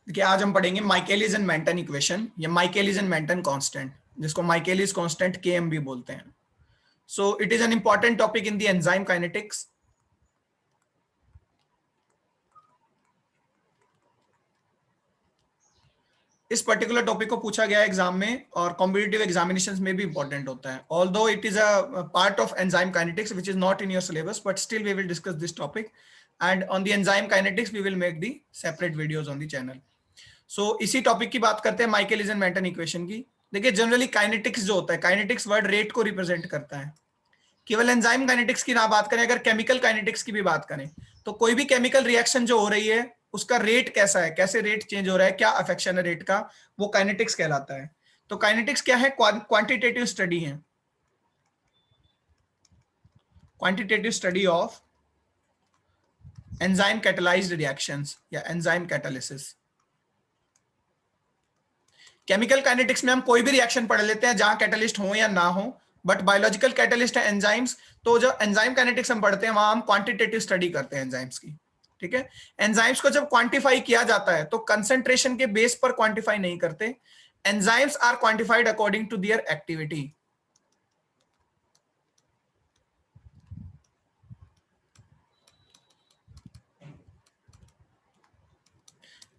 देखिए आज हम पढ़ेंगे माइकेलिस एंड मेंटन इक्वेशन या माइकेलिस एंड मेंटन कांस्टेंट, जिसको माइकेलिस कांस्टेंट Km भी बोलते हैं. So it is an important topic in the enzyme kinetics. इस पर्टिकुलर टॉपिक को पूछा गया एग्जाम में और कॉम्पिटिटिव एग्जामिनेशंस में भी इंपॉर्टेंट होता है. Although it is a part of enzyme kinetics which is not in your syllabus, but still we will discuss this topic and on the enzyme kinetics we will make the separate videos on the channel. So इसी topic की बात करते हैं, माइकेलिस and Menten equation की. देखिए generally kinetics जो होता है, काइनेटिक्स वर्ड रेट को रिप्रेजेंट करता है. केवल एंजाइम काइनेटिक्स की ना बात करें, अगर केमिकल काइनेटिक्स की भी बात करें तो कोई भी केमिकल रिएक्शन जो हो रही है उसका रेट कैसा है, कैसे रेट चेंज हो रहा है, क्या अफेक्शन है रेट का, वो काइनेटिक्स कहलाता है. तो काइनेटिक्स क्या है? क्वांटिटेटिव स्टडी है, quantitative study of enzyme catalysed reactions या एंजाइम कैटालिसिस. केमिकल काइनेटिक्स में हम कोई भी रिएक्शन पढ़ लेते हैं जहां कैटलिस्ट हो या ना हो, बट बायोलॉजिकल कैटलिस्ट है एंजाइम्स. तो जो एंजाइम काइनेटिक्स हम पढ़ते हैं वहां हम क्वांटिटेटिव स्टडी करते हैं एंजाइम्स की. ठीक है. एंजाइम्स को जब क्वांटिफाई किया जाता है तो कंसंट्रेशन के बेस पर क्वांटिफाई नहीं करते. Enzymes are quantified according to their activity.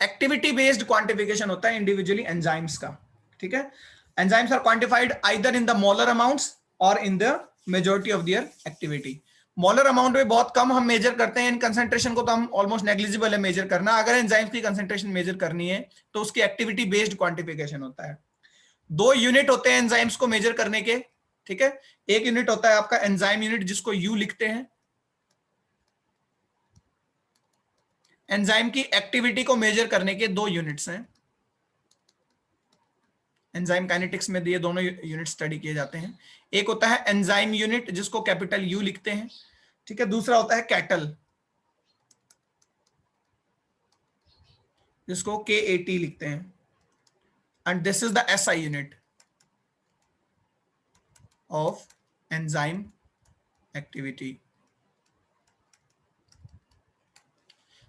Activity based quantification होता है इंडिविजुअली एंजाइम्स का. ठीक है. Enzymes are quantified either in the molar amounts और in the majority of their activity. Molar amount में बहुत कम हम मेजर करते हैं, इन कंसंट्रेशन को तो हम ऑलमोस्ट नेग्लिजिबल है मेजर करना. अगर एंजाइम्स की कंसंट्रेशन मेजर करनी है तो उसकी एक्टिविटी बेस्ड क्वांटिफिकेशन होता है. दो यूनिट होते हैं एंजाइम्स को मेजर करने के. ठीक है. एक यूनिट होता है आपका एंजाइम यूनिट, जिसको यू लिखते हैं. एंजाइम की एक्टिविटी को मेजर करने के दो यूनिट्स हैं. एंजाइम काइनेटिक्स में ये दोनों यूनिट स्टडी किए जाते हैं. एक होता है एंजाइम यूनिट, जिसको कैपिटल यू लिखते हैं. ठीक है. दूसरा होता है कैटल, जिसको KAT लिखते हैं. And this is the SI unit of enzyme activity.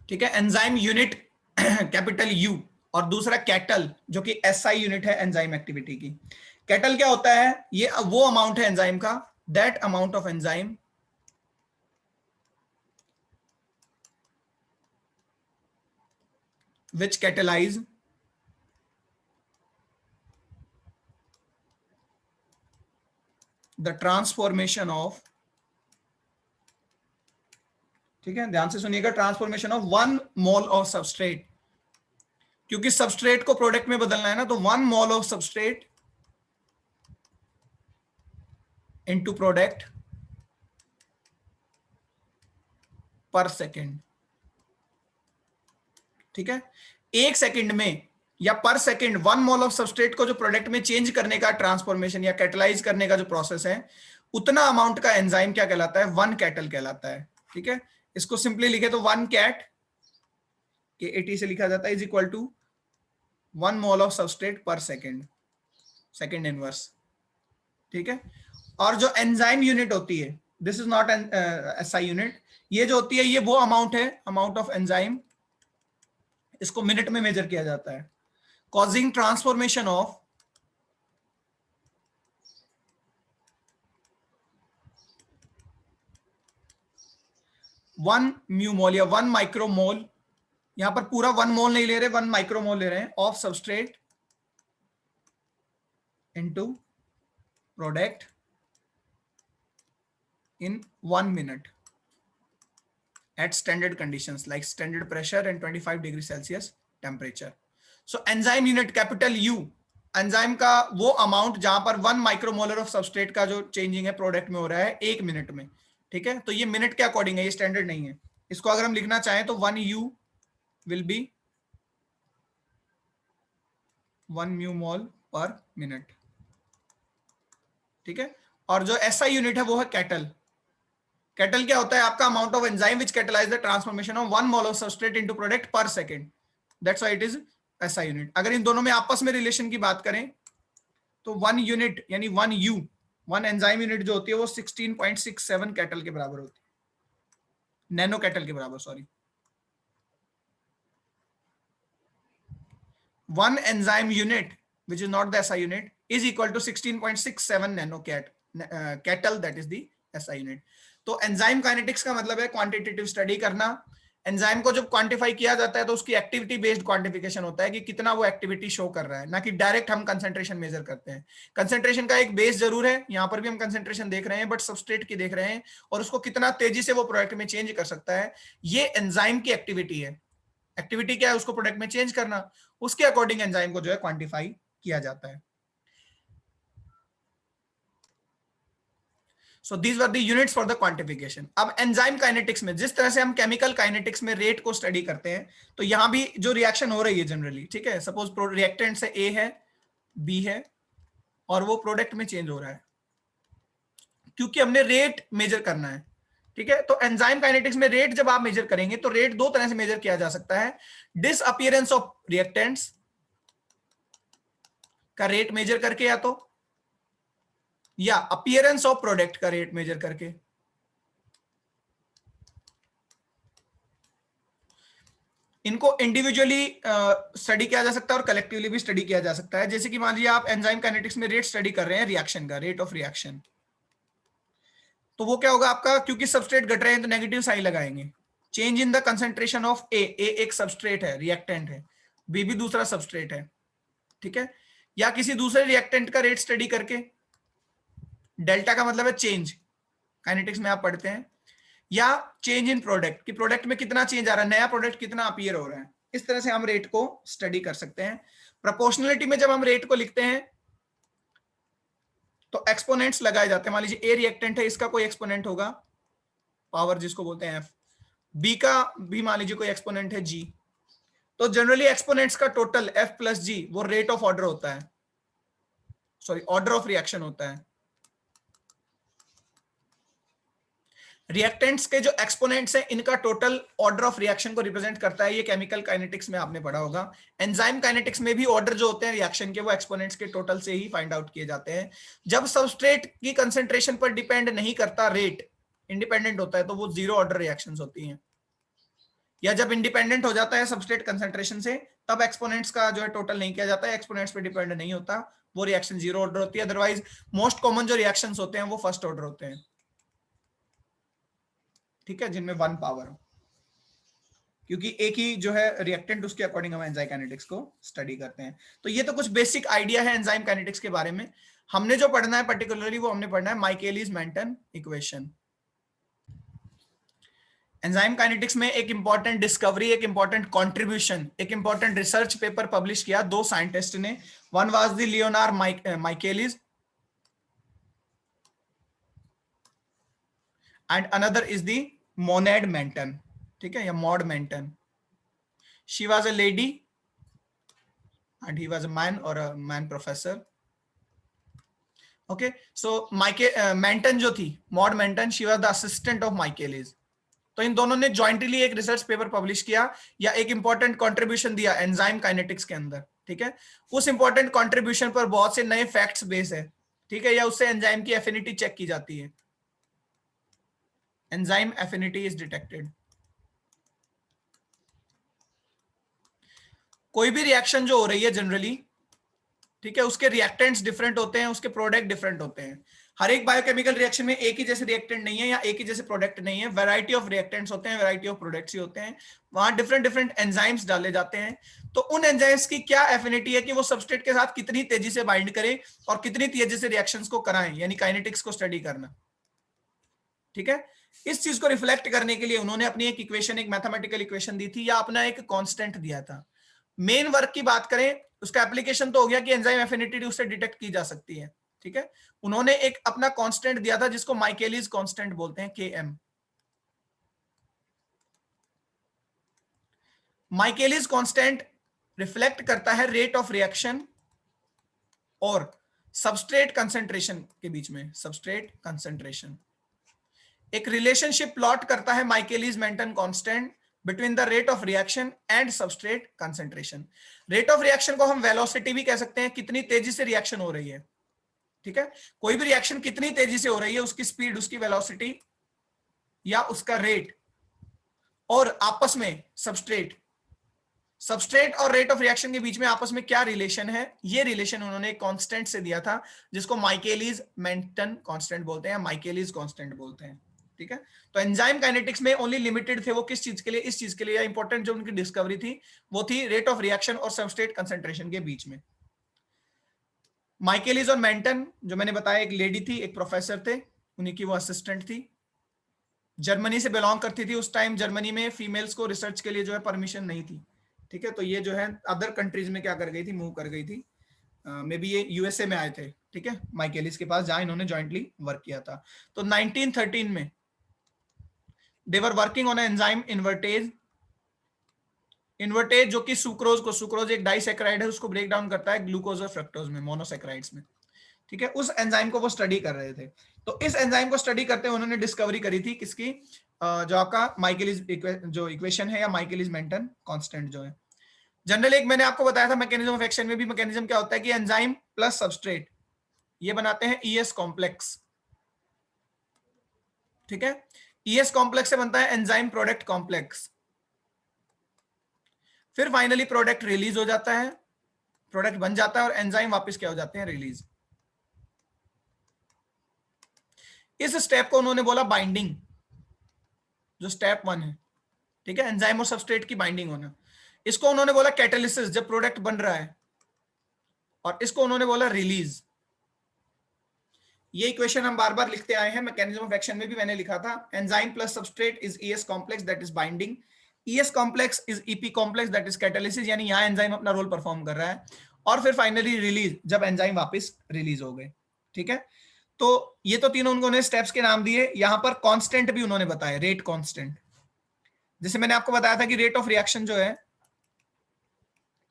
ठीक है. एंजाइम यूनिट कैपिटल यू और दूसरा कैटल जो कि SI यूनिट है एंजाइम एक्टिविटी की. कैटल क्या होता है? ये वो अमाउंट है एंजाइम का, that amount of enzyme which catalyze the transformation of. ठीक है. ध्यान से सुनिएगा. Transformation of 1 mole of substrate, क्योंकि सबस्ट्रेट को प्रोडक्ट में बदलना है ना, तो 1 mole of substrate into product पर सेकेंड. ठीक है. एक सेकंड में या पर सेकंड 1 मोल ऑफ सबस्ट्रेट को जो प्रोडक्ट में चेंज करने का ट्रांसफॉर्मेशन या कैटलाइज करने का जो प्रोसेस है, उतना अमाउंट का एंजाइम क्या कहलाता है? 1 कैटल कहलाता है. ठीक है. इसको सिंपली लिखे तो 1 कैट, KAT से लिखा जाता है, is equal to 1 mole of substrate per second, second inverse. ठीक है. और जो एंजाइम यूनिट होती है, this is not an SI unit, ये जो होती है ये वो अमाउंट है, अमाउंट ऑफ एंजाइम, इसको मिनट में मेजर किया जाता है. कॉजिंग ट्रांसफॉर्मेशन ऑफ 1 म्यूमोल या 1 माइक्रोमोल, यहां पर पूरा 1 मोल नहीं ले रहे, 1 माइक्रोमोल ले रहे हैं, of substrate into product in 1 minute at standard conditions like standard pressure and 25 degree Celsius temperature. So enzyme unit capital U, enzyme का वो अमाउंट जहां पर 1 माइक्रोमोलर ऑफ सबस्ट्रेट का जो चेंजिंग है प्रोडक्ट में हो रहा है 1 मिनट में. ठीक है. तो ये मिनट के अकॉर्डिंग है, ये स्टैंडर्ड नहीं है. इसको अगर हम लिखना चाहें तो 1 U विल बी 1 म्यू मोल पर मिनट. ठीक है. और जो SI यूनिट है वो है कैटल. कैटल क्या होता है? आपका amount of enzyme which catalyse the transformation of 1 mole of substrate into product per second. That's why it is SI unit. अगर इन दोनों में आपस में रिलेशन की बात करें तो 1 यूनिट यानी 1 U, 1 एंजाइम यूनिट जो होती है वो 16.67 कैटल के बराबर होती है, नैनो कैटल के बराबर, sorry. 1 enzyme unit, which is not the SI unit, is equal to 16.67 nanoCatal, that is the SI unit. तो एंजाइम काइनेटिक्स का मतलब है क्वांटिटेटिव स्टडी करना. एंजाइम को जब क्वांटिफाई किया जाता है तो उसकी एक्टिविटी बेस्ड क्वांटिफिकेशन होता है कि कितना वो एक्टिविटी शो कर रहा है, ना कि डायरेक्ट हम कंसेंट्रेशन मेजर करते हैं. कंसेंट्रेशन का एक बेस जरूर है, यहां पर भी हम कंसेंट्रेशन देख रहे हैं, बट सबस्ट्रेट की देख रहे हैं और उसको कितना तेजी से वो प्रोडक्ट में चेंज कर सकता है. ये एंजाइम की एक्टिविटी है. एक्टिविटी क्या है? उसको प्रोडक्ट में चेंज करना. उसके अकॉर्डिंग एंजाइम को जो है क्वांटिफाई किया जाता है. So these were the units for the quantification. अब एंजाइम काइनेटिक्स में जिस तरह से हम केमिकल काइनेटिक्स में रेट को स्टडी करते हैं, तो यहां भी जो रिएक्शन हो रही है जनरली, ठीक है, सपोज रिएक्टेंट से ए है, बी है और वो प्रोडक्ट में चेंज हो रहा है, क्योंकि हमने रेट मेजर करना है. ठीक है, तो एंजाइम काइनेटिक्स में रेट जब आप मेजर करेंगे तो रेट दो तरह से मेजर किया जा सकता है. डिसअपियरेंस ऑफ रिएक्टेंट्स का रेट मेजर करके, या अपीयरेंस ऑफ प्रोडक्ट का रेट मेजर करके. इनको इंडिविजुअली स्टडी किया जा सकता है और कलेक्टिवली भी स्टडी किया जा सकता है. जैसे कि मान लीजिए आप एंजाइम काइनेटिक्स में रेट स्टडी कर रहे हैं रिएक्शन का, रेट ऑफ रिएक्शन, तो वो क्या होगा आपका, क्योंकि सबस्ट्रेट घट रहे हैं तो नेगेटिव साइन लगाएंगे. Change in the concentration of a एक सबस्ट्रेट है, रिएक्टेंट है, बी भी दूसरा सबस्ट्रेट है. ठीक है, या किसी दूसरे रिएक्टेंट का रेट स्टडी करके, डेल्टा का मतलब है चेंज, काइनेटिक्स में आप पढ़ते हैं, या चेंज इन प्रोडक्ट कि प्रोडक्ट में कितना चेंज आ रहा है, नया प्रोडक्ट कितना अपीयर हो रहा है. इस तरह से हम रेट को स्टडी कर सकते हैं. प्रोपोर्शनलिटी में जब हम रेट को लिखते हैं तो एक्सपोनेंट्स लगाए जाते हैं. मान लीजिए ए रिएक्टेंट है, इसका कोई एक्सपोनेंट होगा, पावर जिसको बोलते हैं एफ, बी का भी मान लीजिए कोई एक्सपोनेंट है जी. तो जनरली एक्सपोनेंट्स का टोटल एफ प्लस जी वो रेट ऑफ ऑर्डर होता है, सॉरी ऑर्डर ऑफ रिएक्शन होता है. रिएक्टेंट्स के जो एक्सपोनेंट्स हैं इनका टोटल ऑर्डर ऑफ रिएक्शन को रिप्रेजेंट करता है. ये केमिकल काइनेटिक्स में आपने पढ़ा होगा. एंजाइम काइनेटिक्स में भी ऑर्डर जो होते हैं रिएक्शन के वो एक्सपोनेंट्स के टोटल से ही फाइंड आउट किए जाते हैं. जब सबस्ट्रेट की कंसेंट्रेशन पर डिपेंड नहीं करता, रेट इंडिपेंडेंट होता है, तो वो जीरो ऑर्डर रिएक्शंस होती हैं. या जब इंडिपेंडेंट हो जाता है सबस्ट्रेट कंसेंट्रेशन से, तब एक्सपोनेंट्स का जो है टोटल नहीं किया जाता है, एक्सपोनेंट्स पे डिपेंड नहीं होता, वो रिएक्शन जीरो ऑर्डर होती है. अदरवाइज मोस्ट कॉमन जो रिएक्शंस होते हैं वो फर्स्ट ऑर्डर होते हैं. ठीक है, जिनमें 1 पावर हो, क्योंकि एक ही जो है रिएक्टेंट, उसके अकॉर्डिंग हम एंजाइम काइनेटिक्स को स्टडी करते हैं. तो ये तो कुछ बेसिक आइडिया है एंजाइम काइनेटिक्स के बारे में. हमने जो पढ़ना है पर्टिकुलरली वो हमने पढ़ना है Michaelis Menten equation. Enzyme kinetics में एक इंपॉर्टेंट डिस्कवरी, एक इंपॉर्टेंट कंट्रीब्यूशन, एक इंपॉर्टेंट रिसर्च पेपर पब्लिश किया दो साइंटिस्ट ने. One was the Leonard Michaelis and another is the Maud Menten. ठीक है, या Maud Menten. She was a lady and he was a man, और a man professor. Okay, so Menten जो थी, Maud Menten, she was the assistant of Michaelis. तो इन दोनों ने जॉइंटली एक रिसर्च पेपर पब्लिश किया या एक इंपॉर्टेंट कंट्रीब्यूशन दिया एंजाइम काइनेटिक्स के अंदर. ठीक है, उस इंपॉर्टेंट कंट्रीब्यूशन पर बहुत से नए फैक्ट्स बेस है. ठीक है, या उससे एंजाइम की एफिनिटी चेक की जाती है. Enzyme affinity is detected. कोई भी रिएक्शन जो हो रही है जनरली, ठीक है, उसके रिएक्टेंट्स डिफरेंट होते हैं, उसके प्रोडक्ट डिफरेंट होते हैं. हर एक बायोकेमिकल रिएक्शन में एक ही जैसे रिएक्टेंट नहीं है या एक ही जैसे प्रोडक्ट नहीं है, वैरायटी ऑफ रिएक्टेंट्स होते हैं, वैरायटी ऑफ प्रोडक्ट्स ही होते हैं. वहां डिफरेंट डिफरेंट एंजाइम्स डाले जाते हैं. तो उन एंजाइम्स की क्या एफिनिटी है कि वो सबस्ट्रेट के साथ कितनी तेजी से बाइंड करें और कितनी तेजी से रिएक्शंस को कराएं, यानी काइनेटिक्स को स्टडी करना. ठीक है, इस चीज को रिफ्लेक्ट करने के लिए उन्होंने अपनी एक इक्वेशन, एक मैथमेटिकल इक्वेशन दी थी, या अपना एक कांस्टेंट दिया था. मेन वर्क की बात करें, उसका एप्लीकेशन तो हो गया कि एंजाइम एफिनिटी उससे डिटेक्ट की जा सकती है. ठीक है, उन्होंने एक अपना कांस्टेंट दिया था जिसको माइकेलिस कांस्टेंट बोलते हैं, Km. माइकेलिस कांस्टेंट रिफ्लेक्ट करता है रेट ऑफ रिएक्शन और सबस्ट्रेट कंसेंट्रेशन के बीच में. सबस्ट्रेट कंसेंट्रेशन एक रिलेशनशिप प्लॉट करता है Michaelis Menten constant between the rate of reaction and substrate concentration. Rate of reaction को हम वेलोसिटी भी कह सकते हैं, कितनी तेजी से रिएक्शन हो रही है. ठीक है, कोई भी रिएक्शन कितनी तेजी से हो रही है, उसकी स्पीड, उसकी वेलोसिटी या उसका रेट, और आपस में सबस्ट्रेट सबस्ट्रेट और रेट ऑफ रिएक्शन के बीच में आपस में क्या रिलेशन है, ये रिलेशन उन्होंने एक कांस्टेंट से दिया था जिसको माइकेलिस मेंटन कांस्टेंट बोलते हैं, माइकेलिस कांस्टेंट बोलते हैं। ठीक है, तो एंजाइम काइनेटिक्स में ओनली लिमिटेड थे वो किस चीज के लिए, इस चीज के लिए। इंपॉर्टेंट जो उनकी डिस्कवरी थी वो थी रेट ऑफ रिएक्शन और सबस्ट्रेट कंसेंट्रेशन के बीच में। माइकेलिस और मेंटन जो मैंने बताया, एक लेडी थी, एक प्रोफेसर थे, उन्हीं की वो असिस्टेंट थी, जर्मनी से बिलोंग करती थी। उस टाइम जर्मनी में फीमेल्स को रिसर्च के लिए जो है परमिशन नहीं थी। ठीक है, तो ये जो है अदर कंट्रीज में क्या कर गई थी, मूव कर गई थी। मे बी ये यूएसए में आए थे। ठीक है, माइकेलिस के पास, जहां इन्होंने जॉइंटली वर्क किया था। तो 1913 में they were working on enzyme invertase. Invertase जो कि सुक्रोज को, सुक्रोज एक डाइसैकेराइड है, उसको ब्रेक डाउन करता है ग्लूकोज और फ्रक्टोज में, मोनोसैकेराइड्स में। ठीक है, उस एंजाइम को वो स्टडी कर रहे थे। तो इस एंजाइम को स्टडी करते हुए उन्होंने डिस्कवरी करी थी किसकी, जो आपका माइकेलिस जो इक्वेशन है या माइकेलिस मेंटन कांस्टेंट जो है। जनरली एक मैंने आपको बताया था मैकेनिज्म ऑफ एक्शन में भी मैकेनिज्म क्या होता है कि एंजाइम प्लस सबस्ट्रेट ये बनाते हैं ईएस कॉम्प्लेक्स। ठीक है, ईएस कॉम्प्लेक्स से बनता है एंजाइम प्रोडक्ट कॉम्प्लेक्स। फिर फाइनली प्रोडक्ट रिलीज हो जाता है, प्रोडक्ट बन जाता है और एंजाइम वापस क्या हो जाते हैं, रिलीज। इस स्टेप को उन्होंने बोला बाइंडिंग, जो स्टेप 1 है। ठीक है, एंजाइम और सबस्ट्रेट की बाइंडिंग होना। इसको उन्होंने बोला कैटालिसिस, जब प्रोडक्ट बन रहा है। और इसको उन्होंने बोला रिलीज। ये इक्वेशन हम बार बार लिखते आए हैं, मैकेनिज्म ऑफ एक्शन में भी मैंने लिखा था, enzyme plus substrate is ES complex that is binding, ES complex is EP complex that is catalysis, यानी यहां एंजाइम अपना रोल परफॉर्म कर रहा है। और फिर फाइनली रिलीज, जब एंजाइम वापस रिलीज हो गए। ठीक है, तो ये तो तीनों उन्होंने स्टेप्स के नाम दिए। यहां पर कांस्टेंट भी उन्होंने बताया, रेट कांस्टेंट। जैसे मैंने आपको बताया था कि रेट ऑफ रिएक्शन जो है,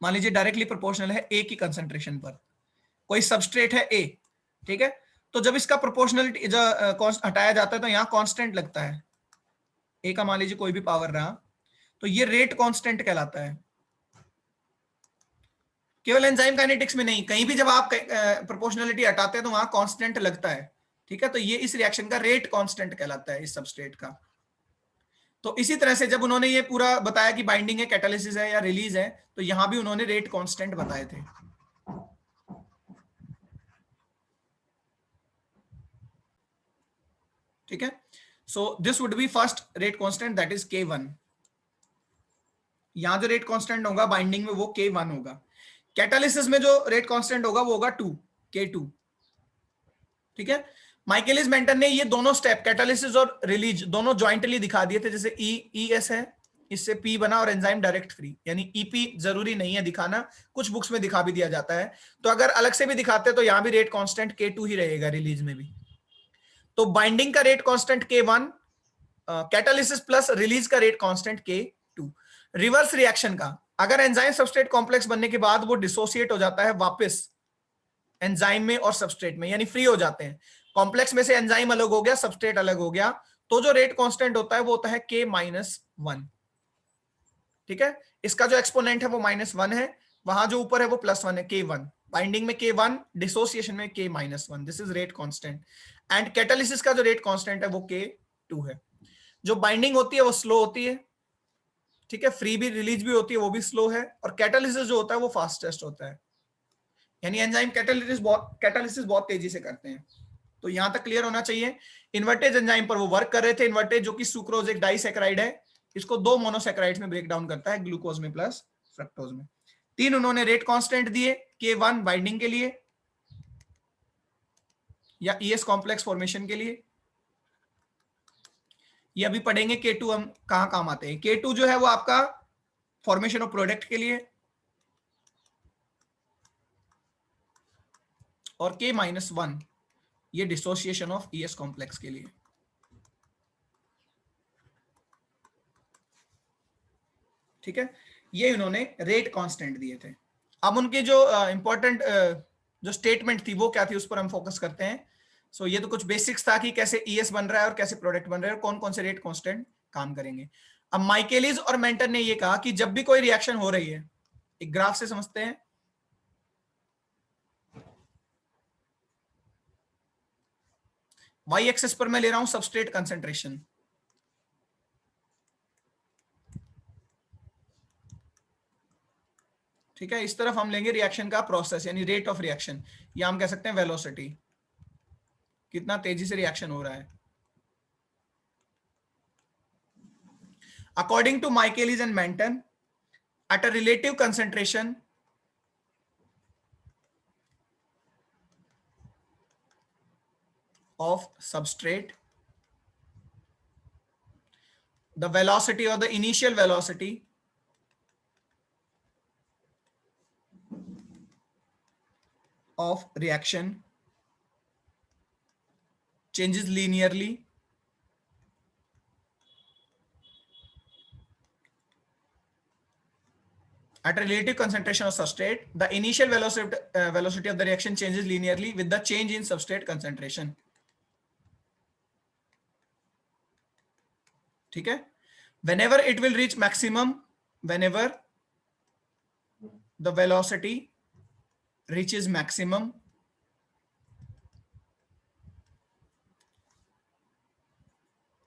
मान लीजिए डायरेक्टली प्रोपोर्शनल है ए की कंसेंट्रेशन पर, कोई सबस्ट्रेट है ए। ठीक है, तो जब इसका प्रोपोर्शनलिटी हटाया जाता है तो यहां कांस्टेंट लगता है, ए का मान लीजिए कोई भी पावर रहा, तो ये रेट कांस्टेंट कहलाता है। केवल एंजाइम काइनेटिक्स में नहीं, कहीं भी जब आप प्रोपोर्शनलिटी हटाते हैं तो वहां कांस्टेंट लगता है। ठीक है, तो ये इस रिएक्शन का रेट कांस्टेंट कहलाता है, इस सबस्ट्रेट का। तो इसी तरह से जब उन्होंने ये पूरा बताया कि बाइंडिंग है, कैटालिसिस है या रिलीज है, तो यहां भी उन्होंने रेट कांस्टेंट बताए थे। ठीक है, so this would be first rate constant that is K1। यहां जो रेट कांस्टेंट होगा बाइंडिंग में वो K1 होगा। कैटालिसिस में जो रेट कांस्टेंट होगा वो होगा 2, K2। ठीक है, माइकेलिस मेंटन ने ये दोनों स्टेप, कैटालिसिस और रिलीज, दोनों ज्वाइंटली दिखा दिए थे। जैसे ES है, इससे P बना और एंजाइम डायरेक्ट फ्री, यानी EP जरूरी नहीं है दिखाना, कुछ बुक्स में दिखा भी दिया जाता है। तो अगर अलग से भी दिखाते तो यहां भी रेट कांस्टेंट K2 ही रहेगा, रिलीज में भी। तो बाइंडिंग का rate constant K1, catalysis plus release का rate constant K2। Reverse reaction का, अगर एंजाइम सबस्ट्रेट कॉम्प्लेक्स बनने के बाद वो डिसोसिएट हो जाता है वापस एंजाइम में और सबस्ट्रेट में, यानी फ्री हो जाते हैं, कॉम्प्लेक्स में से एंजाइम अलग हो गया, सबस्ट्रेट अलग हो गया, तो जो रेट कांस्टेंट होता है वो होता है K-1। ठीक है, इसका जो एक्सपोनेंट है वो -1 है, वहां जो ऊपर है वो +1 है, K1। बाइंडिंग में K1, डिसोसिएशन में K-1, this is rate constant. And catalysis का जो रेट कांस्टेंट है वो K2 है। जो बाइंडिंग होती है वो स्लो होती है। ठीक है, फ्री भी, रिलीज भी होती है, वो भी स्लो है। और कैटालिसिस जो होता है वो फास्टेस्ट होता है, यानी एंजाइम कैटालिसिस बहुत तेजी से करते हैं। तो यहां तक क्लियर होना चाहिए। इन्वर्टेज एंजाइम पर वो वर्क कर रहे थे। इन्वर्टेज जो कि सुक्रोज एक डाइसैकेराइड है, इसको 2 मोनोसैकेराइड्स में ब्रेक डाउन करता है, ग्लूकोज में प्लस फ्रक्टोज में। 3 उन्होंने रेट कांस्टेंट दिए, K1 बाइंडिंग के लिए या ES कॉम्प्लेक्स फॉर्मेशन के लिए। ये अभी पढ़ेंगे K2 हम कहां काम आते हैं। K2 जो है वो आपका फॉर्मेशन ऑफ प्रोडक्ट के लिए, और K-1 ये डिसोसिएशन ऑफ ES कॉम्प्लेक्स के लिए। ठीक है, ये इन्होंने रेट कांस्टेंट दिए थे। अब उनके जो इंपॉर्टेंट जो स्टेटमेंट थी वो क्या थी, उस पर हम फोकस करते हैं। सो ये तो कुछ बेसिक्स था कि कैसे ES बन रहा है और कैसे प्रोडक्ट बन रहा है और कौन कौन से रेट कांस्टेंट काम करेंगे। अब माइकेलिस और मेंटन ने ये कहा कि जब भी कोई रिएक्शन हो रही है, एक ग्राफ से समझते हैं, वाई एक्सिस पर मैं ले रहा हूं सबस्ट्रेट कंसेंट्रेशन, ठीक है, इस तरफ हम लेंगे रिएक्शन का प्रोसेस यानी रेट ऑफ रिएक्शन, या हम कह सकते हैं वेलोसिटी, कितना तेजी से रिएक्शन हो रहा है। According to Michaelis and Menten, at a relative concentration of substrate, the velocity or the initial velocity of reaction changes linearly at a relative concentration of substrate. The initial velocity of the reaction changes linearly with the change in substrate concentration. ठीक है, whenever it will reach maximum, whenever the velocity reaches maximum,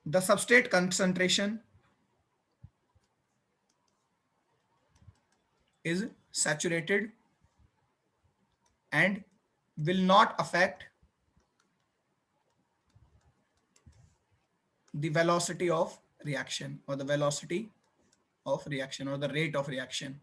the substrate concentration is saturated and will not affect the velocity of reaction or the velocity of reaction or the rate of reaction.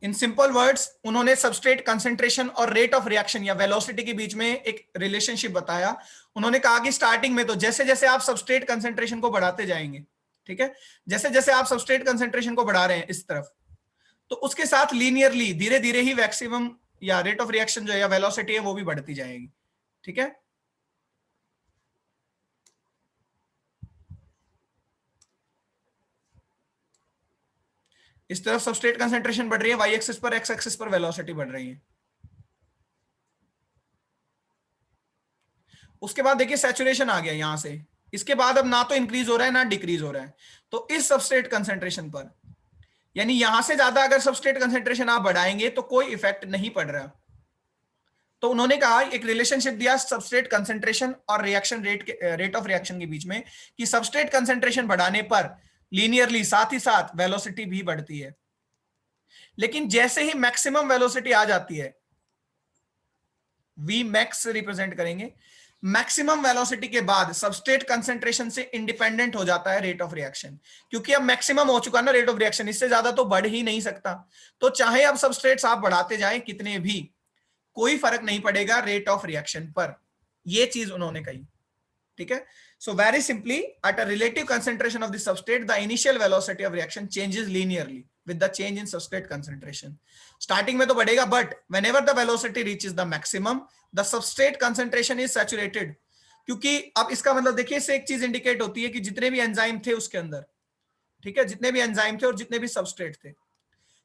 In simple words उन्होंने substrate concentration और rate of reaction या velocity के बीच में एक relationship बताया। उन्होंने कहा कि स्टार्टिंग में तो जैसे जैसे आप सबस्ट्रेट कंसंट्रेशन को बढ़ाते जाएंगे, ठीक है, जैसे जैसे आप सबस्ट्रेट कंसंट्रेशन को बढ़ा रहे हैं इस तरफ, तो उसके साथ लीनियरली धीरे धीरे ही मैक्सिमम या रेट ऑफ रिएक्शन जो है या वेलोसिटी है वो भी बढ़ती जाएगी। ठीक है, इस तरफ सबस्ट्रेट कंसंट्रेशन बढ़ रही है वाई एक्सिस पर, एक्स एक्सिस पर वेलोसिटी बढ़ रही है। उसके बाद देखिए सैचुरेशन आ गया यहां से, इसके बाद अब ना तो इंक्रीज हो रहा है ना डिक्रीज हो रहा है। तो इस सबस्ट्रेट कंसंट्रेशन पर, यानी यहां से ज्यादा अगर सबस्ट्रेट कंसंट्रेशन आप बढ़ाएंगे तो कोई इफेक्ट नहीं पड़ रहा। तो उन्होंने कहा एक रिलेशनशिप दिया सबस्ट्रेट कंसंट्रेशन और रिएक्शन रेट के, रेट ऑफ रिएक्शन के बीच में, कि सबस्ट्रेट कंसंट्रेशन बढ़ाने पर लीनियरली साथ ही साथ वेलोसिटी भी बढ़ती है। लेकिन जैसे ही मैक्सिमम वेलोसिटी आ जाती है, वी मैक्स रिप्रेजेंट करेंगे, मैक्सिमम वेलोसिटी के बाद सबस्ट्रेट कंसंट्रेशन से इंडिपेंडेंट हो जाता है रेट ऑफ रिएक्शन, क्योंकि अब मैक्सिमम हो चुका ना रेट ऑफ रिएक्शन, इससे ज्यादा तो बढ़ ही नहीं सकता। तो चाहे अब सबस्ट्रेट्स आप बढ़ाते जाएं कितने भी, कोई फर्क नहीं पड़ेगा रेट ऑफ रिएक्शन पर। यह चीज उन्होंने कही। ठीक है, so very simply at a relative concentration of the substrate the initial velocity of reaction changes linearly with the change in substrate concentration. Starting में तो बढ़ेगा, but whenever the velocity reaches the maximum the substrate concentration is saturated. क्योंकि अब इसका मतलब देखिए, इससे एक चीज इंडिकेट होती है कि जितने भी एंजाइम थे उसके अंदर, ठीक है, जितने भी एंजाइम थे और जितने भी सबस्ट्रेट थे,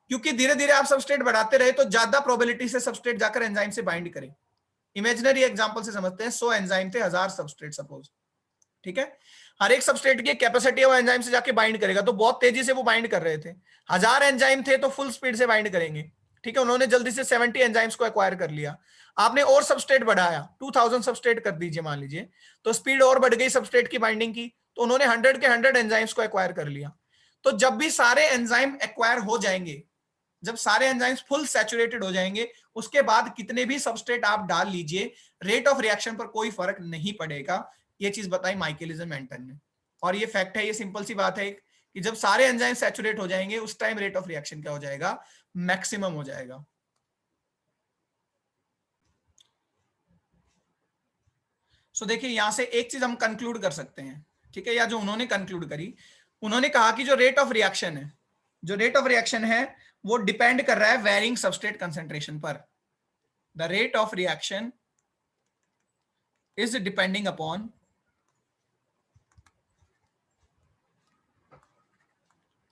क्योंकि धीरे धीरे आप सबस्ट्रेट बढ़ाते रहे तो ज्यादा प्रोबेबिलिटी से सबस्ट्रेट जाकर एंजाइम से बाइंड करे। इमेजिनरी एग्जांपल से समझते हैं, 100 एंजाइम थे, 1000 सबस्ट्रेट सपोज, ठीक है, हर एक सबस्ट्रेट की कैपेसिटी है वो एंजाइम से जाके बाइंड करेगा, तो बहुत तेजी से वो बाइंड कर रहे थे। 1000 एंजाइम थे तो फुल स्पीड से बाइंड करेंगे, ठीक है, उन्होंने जल्दी से 70 एंजाइम्स को एक्वायर कर लिया। आपने और सबस्ट्रेट बढ़ाया, 2000 सबस्ट्रेट कर दीजिए मान लीजिए, तो स्पीड और बढ़ गई सबस्ट्रेट की बाइंडिंग की, तो उन्होंने 100 के 100 एंजाइम्स को एक्वायर कर लिया। तो जब भी सारे एंजाइम एक्वायर हो जाएंगे, जब सारे एंजाइम्स फुल सैचुरेटेड हो जाएंगे, उसके बाद कितने भी सबस्ट्रेट आप डाल लीजिए, रेट ऑफ रिएक्शन पर कोई फर्क नहीं पड़ेगा। ये चीज बताई माइकेलिस एंड मेंटन ने, और ये फैक्ट है, ये सिंपल सी बात है कि जब सारे एंजाइम सैचुरेट हो जाएंगे उस टाइम रेट ऑफ रिएक्शन क्या हो जाएगा, मैक्सिमम हो जाएगा। सो देखिए यहां से एक चीज हम कंक्लूड कर सकते हैं, ठीक है, या जो उन्होंने कंक्लूड करी, उन्होंने कहा कि जो रेट ऑफ रिएक्शन है, जो रेट ऑफ रिएक्शन है वो डिपेंड कर रहा है वेरिंग सबस्ट्रेट कंसंट्रेशन पर। The rate of reaction is depending upon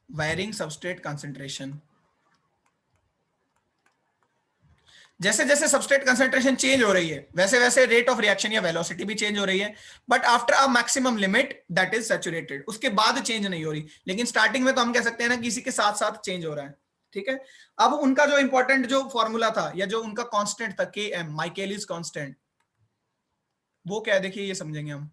varying substrate concentration। जैसे जैसे सबस्ट्रेट कंसंट्रेशन चेंज हो रही है वैसे वैसे रेट ऑफ रिएक्शन या वेलोसिटी भी चेंज हो रही है, but after a maximum limit that is saturated, उसके बाद चेंज नहीं हो रही। लेकिन स्टार्टिंग में तो हम कह सकते हैं ना कि इसी के साथ साथ चेंज हो रहा है। ठीक है, अब उनका जो इंपॉर्टेंट जो फॉर्मूला था या जो उनका कांस्टेंट था Km, माइकेलिस कांस्टेंट, वो क्या है देखिए, ये समझेंगे हम।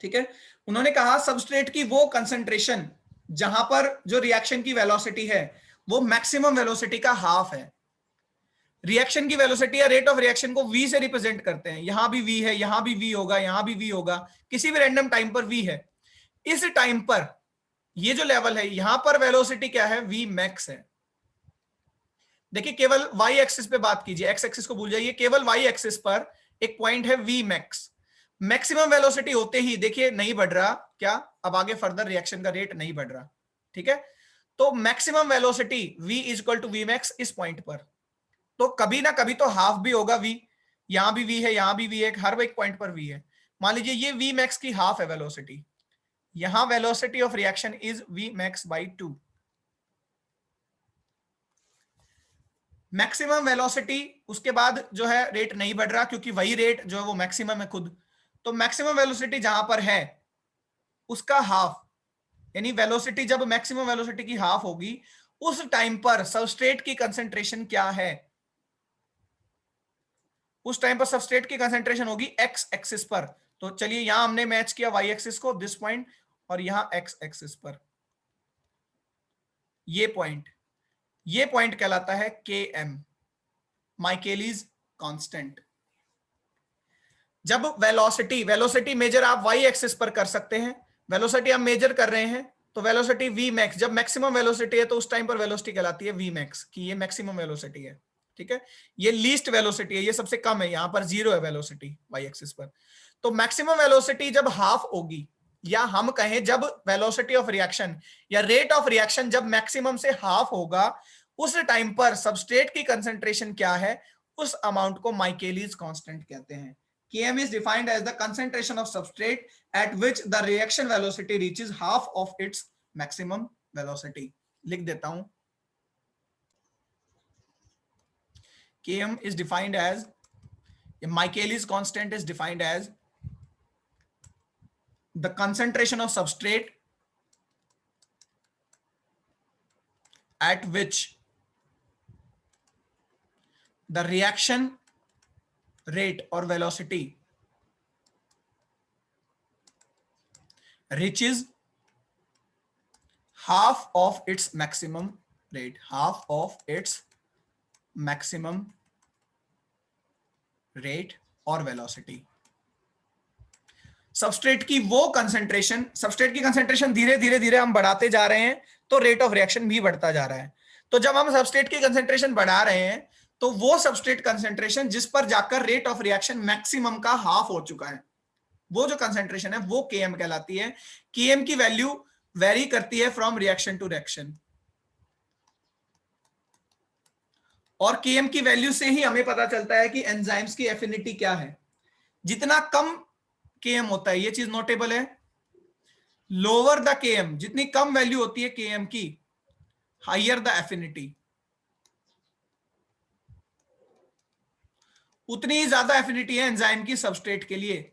ठीक है, उन्होंने कहा सबस्ट्रेट की वो कंसंट्रेशन जहां पर जो रिएक्शन की वेलोसिटी है वो मैक्सिमम वेलोसिटी का हाफ है। रिएक्शन की वेलोसिटी या रेट ऑफ रिएक्शन को v से रिप्रेजेंट करते हैं, यहां भी v है, यहां भी v होगा, यहां भी v होगा, किसी भी रैंडम टाइम पर v है। इस टाइम पर ये जो लेवल है यहां पर वेलोसिटी क्या है, v मैक्स है। देखिए केवल y एक्सिस पे बात कीजिए, x एक्सिस को भूल जाइए, केवल y एक्सिस पर एक पॉइंट है v मैक्स। मैक्सिमम वेलोसिटी होते ही देखिए नहीं बढ़ रहा, क्या अब आगे फर्दर रिएक्शन का रेट नहीं बढ़ रहा, ठीक है। तो maximum velocity v is equal to V max इस पॉइंट पर, तो कभी ना कभी तो हाफ भी होगा v, यहां भी v है, यहां भी v है, हर एक पॉइंट पर v है। मान लीजिए ये v मैक्स की हाफ है वेलोसिटी, यहां velocity of reaction is v max by 2। Maximum velocity उसके बाद जो है रेट नहीं बढ़ रहा क्योंकि वही रेट जो है वो मैक्सिमम है खुद। तो मैक्सिमम वेलोसिटी जहां पर है उसका हाफ, यानी वेलोसिटी जब मैक्सिमम वेलोसिटी की हाफ होगी उस टाइम पर सबस्ट्रेट की कंसेंट्रेशन क्या है, उस टाइम पर सबस्ट्रेट की कंसेंट्रेशन होगी एक्स एक्सिस पर। तो चलिए यहां हमने मैच किया वाई एक्सिस को, दिस पॉइंट, और यहां एक्स एक्सिस पर ये पॉइंट कहलाता है के एम, माइकेलिस कांस्टेंट। जब वेलोसिटी मेजर आप वाई एक्सिस पर कर सकते हैं, वेलोसिटी आप मेजर कर रहे हैं तो वेलोसिटी वी मैक्स, जब मैक्सिमम वेलोसिटी है तो उस टाइम पर वेलोसिटी कहलाती है वी मैक्स, कि ये मैक्सिमम वेलोसिटी है, ठीक है। ये लीस्ट वेलोसिटी है, ये सबसे कम है, यहां पर 0 है वेलोसिटी वाई एक्सिस पर। तो मैक्सिमम वेलोसिटी जब हाफ होगी, या हम कहें जब वेलोसिटी ऑफ रिएक्शन या रेट ऑफ रिएक्शन जब मैक्सिमम से हाफ होगा, उस टाइम पर सबस्ट्रेट की कंसेंट्रेशन क्या है, उस अमाउंट को माइकेलिस कांस्टेंट कहते हैं। Km is defined as the concentration of substrate at which the reaction velocity reaches half of its maximum velocity. लिख देता हूं, Km is defined as, Michaelis constant is defined as the concentration of substrate at which the reaction rate or velocity reaches half of its maximum rate, half of its maximum rate और velocity. Substrate की वो concentration, substrate की concentration धीरे धीरे धीरे हम बढ़ाते जा रहे हैं तो रेट ऑफ रिएक्शन भी बढ़ता जा रहा है। तो जब हम सबस्ट्रेट की कंसेंट्रेशन बढ़ा रहे हैं तो वो सबस्ट्रेट कंसेंट्रेशन जिस पर जाकर रेट ऑफ रिएक्शन मैक्सिमम का हाफ हो चुका है, वो जो कंसेंट्रेशन है वो Km कहलाती है। Km की वैल्यू वेरी करती है फ्रॉम रिएक्शन टू रिएक्शन, और Km की वैल्यू से ही हमें पता चलता है कि एंजाइम्स की एफिनिटी क्या है। जितना कम Km होता है, ये चीज नोटेबल है, लोअर द Km, जितनी कम वैल्यू होती है Km की, हाइयर द एफिनिटी, उतनी ही ज्यादा एफिनिटी है एंजाइम की सबस्ट्रेट के लिए।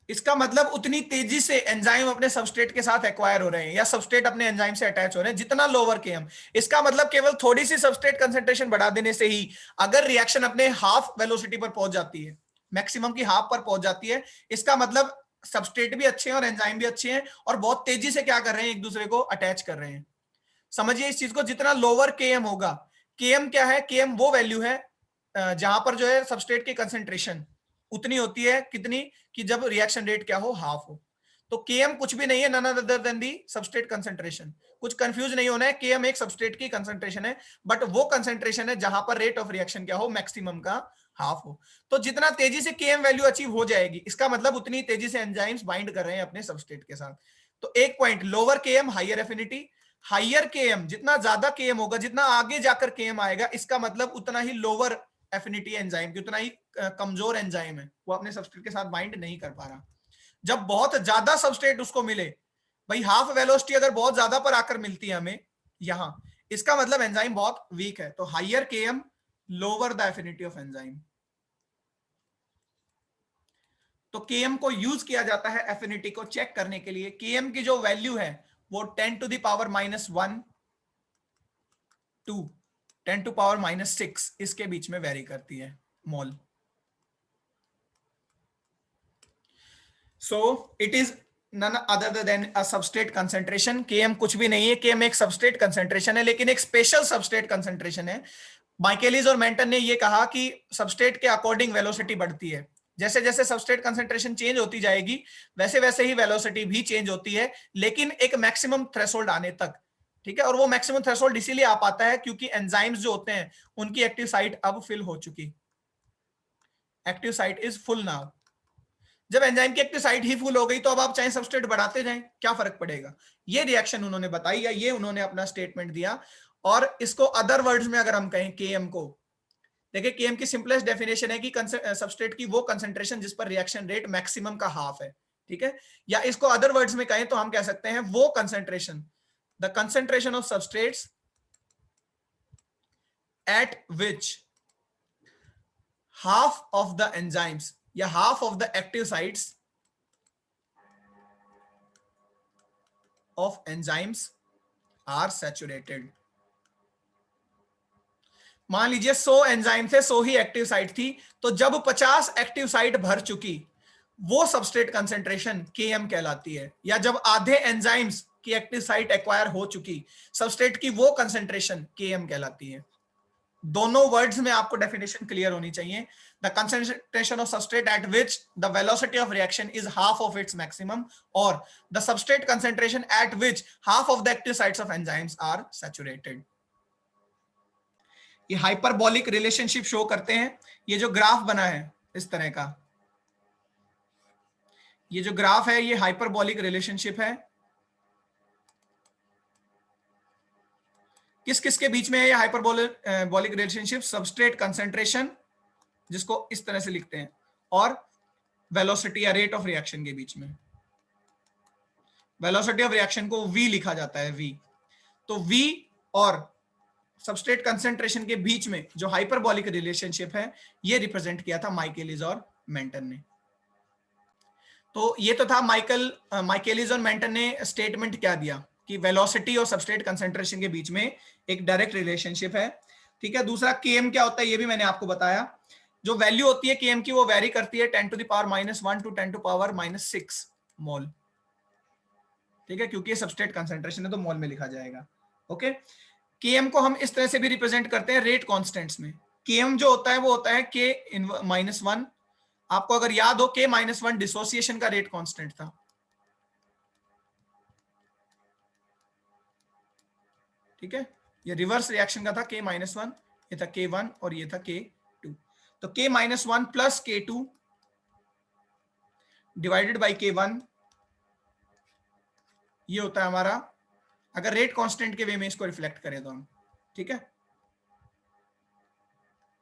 इसका मतलब उतनी तेजी से एंजाइम अपने सबस्ट्रेट के साथ एक्वायर हो रहे हैं या सबस्ट्रेट अपने एंजाइम से अटैच हो रहे हैं जितना लोअर Km। इसका मतलब केवल थोड़ी सी सबस्ट्रेट कंसेंट्रेशन बढ़ा देने से ही अगर रिएक्शन अपने हाफ वेलोसिटी पर पहुंच जाती है, मैक्सिमम की हाफ पर पहुंच जाती है, इसका मतलब सबस्ट्रेट भी अच्छे हैं और एंजाइम भी अच्छे हैं और बहुत तेजी से क्या कर रहे हैं, एक दूसरे को अटैच कर रहे हैं। समझिए इस चीज को, जितना लोअर Km होगा, Km क्या है, Km वो वैल्यू है जहां पर जो है सबस्ट्रेट की कंसेंट्रेशन उतनी होती है, कितनी, कि जब रिएक्शन रेट क्या हो, हाफ हो। तो Km कुछ भी नहीं है, नन अदर देन दी सबस्ट्रेट कंसेंट्रेशन। कुछ कंफ्यूज नहीं होना है, Km एक सबस्ट्रेट की कंसेंट्रेशन है, बट वो कंसेंट्रेशन है जहां पर रेट ऑफ रिएक्शन क्या हो, मैक्सिमम का हाफ हो। तो जितना तेजी से Km वैल्यू अचीव हो जाएगी, इसका मतलब उतनी तेजी से एंजाइम्स बाइंड कर रहे हैं अपने सबस्ट्रेट के साथ। तो एक point, lower Km higher affinity, higher Km, जितना ज्यादा Km होगा, जितना आगे जाकर Km आएगा, इसका मतलब उतना ही लोअर एफिनिटी एंजाइम की, उतना ही कमजोर एंजाइम है, वो अपने सबस्ट्रेट के साथ बाइंड नहीं कर पा रहा। जब बहुत ज्यादा सबस्ट्रेट उसको मिले, भाई हाफ वेलोसिटी अगर बहुत ज्यादा पर आकर मिलती है हमें यहां, इसका मतलब एंजाइम बहुत वीक है। तो higher Km lower the affinity of enzyme. तो Km को यूज किया जाता है एफिनिटी को चेक करने के लिए। Km की जो वैल्यू है वो 10 to the power -1 to 10 to power -6 इसके बीच में वेरी करती है, मोल। So it is none other than a substrate concentration. Km कुछ भी नहीं है, Km एक सबस्ट्रेट कंसंट्रेशन है, लेकिन एक स्पेशल सबस्ट्रेट कंसंट्रेशन है। माइकेलिस और मेंटन ने ये कहा कि सबस्ट्रेट के अकॉर्डिंग वेलोसिटी बढ़ती है, जैसे जैसे सबस्ट्रेट कंसंट्रेशन चेंज होती जाएगी वैसे वैसे ही वेलोसिटी भी चेंज होती है, लेकिन एक मैक्सिमम थ्रेशोल्ड आने तक। ठीक है, और वो मैक्सिमम थ्रेशोल्ड इसीलिए आ पाता है क्योंकि एंजाइम्स जो होते हैं उनकी एक्टिव साइट अब फिल हो चुकी, active site is full now. जब एंजाइम की एक्टिव साइट ही फुल हो गई तो अब आप चाहे सबस्ट्रेट बढ़ाते जाएं, क्या फर्क पड़ेगा। ये रिएक्शन उन्होंने बताई, या ये उन्होंने अपना स्टेटमेंट दिया। और इसको अदर वर्ड्स में अगर हम कहें केएम को, देखिए केएम की सिंपलेस्ट डेफिनेशन है कि सबस्ट्रेट की वो कंसंट्रेशन जिस पर रिएक्शन रेट मैक्सिमम का हाफ है। ठीक है, या इसको अदर वर्ड्स में कहें तो हम कह सकते हैं वो concentration, the concentration of substrates eight which half of the enzymes या half of the active sites of enzymes are saturated। मान लीजिए 100 एंजाइम थे, 100 ही एक्टिव साइट थी, तो जब 50 एक्टिव साइट भर चुकी वो सबस्ट्रेट कंसंट्रेशन Km कहलाती है। या जब आधे एंजाइम्स की एक्टिव साइट एक्वायर हो चुकी, सबस्ट्रेट की वो कंसंट्रेशन Km कहलाती है। दोनों वर्ड्स में आपको डेफिनेशन क्लियर होनी चाहिए। The concentration of substrate at which the velocity of reaction is half of its maximum, और the substrate concentration at which half of the active sites of enzymes are saturated. ये hyperbolic relationship show करते हैं। ये जो graph बना है इस तरह का, ये जो ग्राफ है ये हाइपरबॉलिक रिलेशनशिप है। किस किस के बीच में है ये हाइपरबॉलिक रिलेशनशिप? सबस्ट्रेट कंसंट्रेशन, जिसको इस तरह से लिखते हैं, और वेलोसिटी या रेट ऑफ रिएक्शन के बीच में। वेलोसिटी ऑफ रिएक्शन को v लिखा जाता है, v। तो v और सबस्ट्रेट कंसंट्रेशन के बीच में जो हाइपरबॉलिक रिलेशनशिप है ये रिप्रेजेंट किया था माइकेलिस और मेंटन ने। तो ये तो था माइकेलिस और मेंटन ने स्टेटमेंट क्या दिया कि वेलोसिटी और सबस्ट्रेट कंसंट्रेशन के बीच में एक डायरेक्ट रिलेशनशिप है। ठीक है, दूसरा Km क्या होता है ये भी मैंने आपको बताया। जो वैल्यू होती है Km की वो वेरी करती है 10 to the power -1 to 10 to the power -6 मोल। ठीक है, क्योंकि ये सबस्ट्रेट कंसंट्रेशन है तो मोल में लिखा जाएगा। ओके, Km को हम इस तरह से भी रिप्रेजेंट करते हैं रेट कांस्टेंट्स में। Km जो होता है वो होता है K-1। आपको अगर याद हो K-1 डिसोसिएशन का रेट कांस्टेंट था। ठीक है, ये रिवर्स रिएक्शन का था K-1, ये था K1 और ये था K2। तो K-1 plus K2 divided by K1, ये होता है हमारा, अगर रेट कांस्टेंट के वे में इसको रिफ्लेक्ट करें तो हम। ठीक है,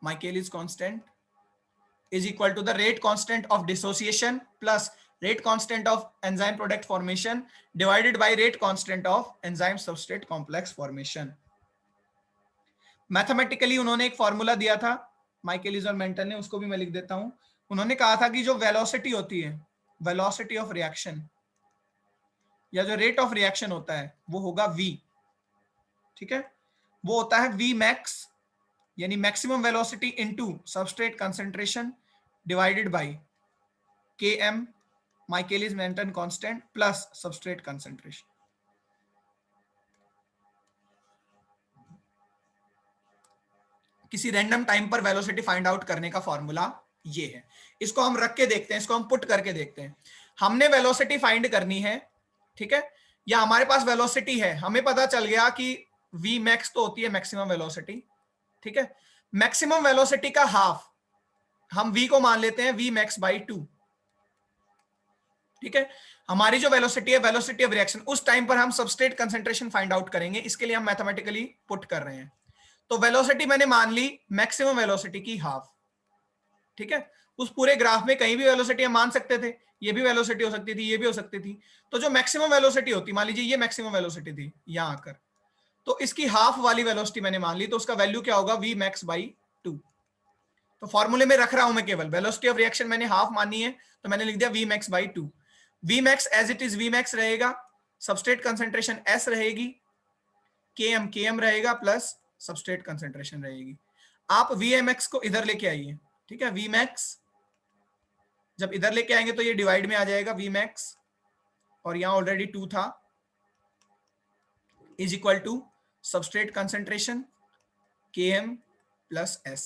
Michaelis constant is equal to the rate constant of dissociation plus rate constant of enzyme product formation divided by rate constant of enzyme substrate complex formation. Mathematically उन्होंने एक फॉर्मूला दिया था माइकेलिस और मेंटन ने, उसको भी मैं लिख देता हूं। उन्होंने कहा था कि जो वेलोसिटी होती है, वेलोसिटी ऑफ रिएक्शन या जो रेट ऑफ रिएक्शन होता है वो होगा v। ठीक है, वो होता है v मैक्स यानी maximum velocity into substrate concentration divided by Km Michaelis Menten constant plus substrate concentration. किसी रैंडम टाइम पर वेलोसिटी फाइंड आउट करने का फॉर्मूला ये है। इसको हम रख के देखते हैं, इसको हम पुट करके देखते हैं। हमने वेलोसिटी फाइंड करनी है, ठीक है, या हमारे पास वेलोसिटी है, हमें पता चल गया कि v मैक्स तो होती है मैक्सिमम वेलोसिटी। ठीक है, मैक्सिमम वेलोसिटी का हाफ हम v को मान लेते हैं v मैक्स बाई 2। ठीक है, हमारी जो वेलोसिटी है, वेलोसिटी ऑफ रिएक्शन, उस टाइम पर हम सबस्ट्रेट कंसंट्रेशन फाइंड आउट करेंगे। इसके लिए हम मैथमेटिकली पुट कर रहे हैं। तो वेलोसिटी मैंने मान ली मैक्सिमम वेलोसिटी की हाफ। ठीक है, उस पूरे ग्राफ में कहीं भी वेलोसिटी हम मान सकते थे, ये भी वेलोसिटी हो सकती थी, ये भी हो सकती थी। तो जो मैक्सिमम वेलोसिटी होती, मान लीजिए ये मैक्सिमम वेलोसिटी थी यहां आकर, तो इसकी हाफ वाली वेलोसिटी मैंने मान ली, तो उसका वैल्यू क्या होगा? v max by 2। तो फॉर्मूले में रख रहा हूं मैं केवल वेलोसिटी ऑफ रिएक्शन मैंने हाफ मानी है, तो मैंने लिख दिया v max by 2। v max as it is v max रहेगा, सबस्ट्रेट कंसंट्रेशन s रहेगी, km km रहेगा प्लस सबस्ट्रेट कंसंट्रेशन रहेगी। आप vmx को इधर लेके आइए। ठीक है, v मैक्स जब इधर लेके आएंगे तो ये डिवाइड में आ जाएगा v मैक्स, और यहां ऑलरेडी 2 था, is equal to substrate concentration Km plus S।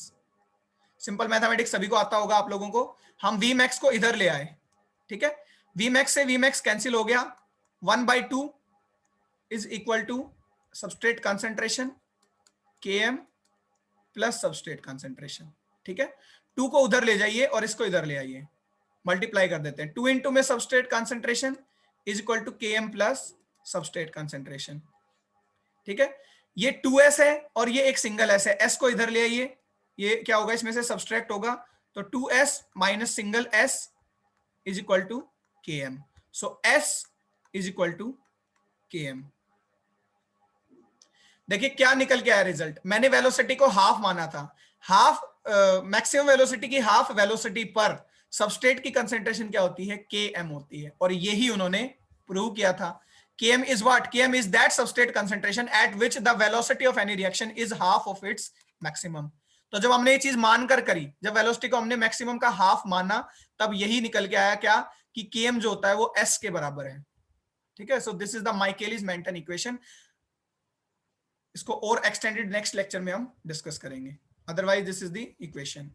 Simple mathematics सभी को आता होगा आप लोगों को। हम Vmax को इधर ले आए, ठीक है, Vmax से Vmax कैंसिल हो गया, 1/2 is equal to substrate concentration Km plus substrate concentration, ठीक है। 2 को उधर ले जाइए और इसको इधर ले आइए, मल्टीप्लाई कर देते हैं। 2 इंटू में substrate concentration is equal to Km plus substrate concentration, ठीक है। ये 2s है और ये एक सिंगल s है, s को इधर ले आइए, ये क्या होगा, इसमें से सब्सट्रैक्ट होगा, तो 2s minus single s is equal to Km। So s is equal to Km। देखिए क्या निकल के आया रिजल्ट, मैंने वेलोसिटी को हाफ माना था, हाफ मैक्सिमम वेलोसिटी की हाफ वेलोसिटी पर सबस्ट्रेट की कंसेंट्रेशन क्या होती है, Km होती है, और यही उन्होंने प्रूव किया था। Km is what? Km is that substrate concentration at which the velocity of any reaction is half of its maximum। तो जब हमने ये चीज मानकर करी, जब वेलोसिटी को हमने मैक्सिमम का हाफ माना, तब यही निकल के आया क्या, कि Km जो होता है वो S के बराबर है, ठीक है। So this is the Michaelis Menten equation. इसको और एक्सटेंडेड नेक्स्ट लेक्चर में हम डिस्कस करेंगे, otherwise this is the equation.